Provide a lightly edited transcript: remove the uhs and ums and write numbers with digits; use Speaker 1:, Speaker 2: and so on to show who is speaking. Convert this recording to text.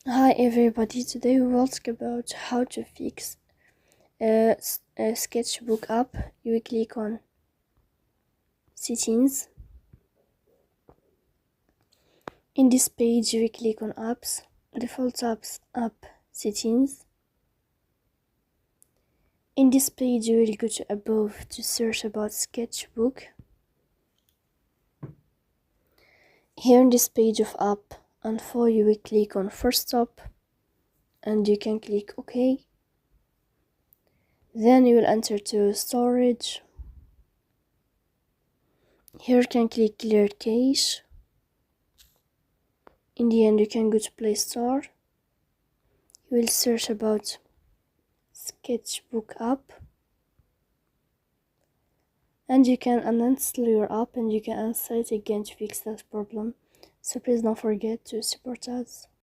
Speaker 1: Hi everybody, today we will talk about how to fix a sketchbook app. You will click on settings. In this page you will click on apps, default apps, app settings. In this page you will go to above to search about sketchbook. Here in this page of app and for you will click on first stop and you can click OK. Then you will enter to storage. Here you can click clear cache. In the end you can go to Play Store. You will search about Sketchbook app and you can uninstall your app and you can install it again to fix that problem. So please don't forget to support us.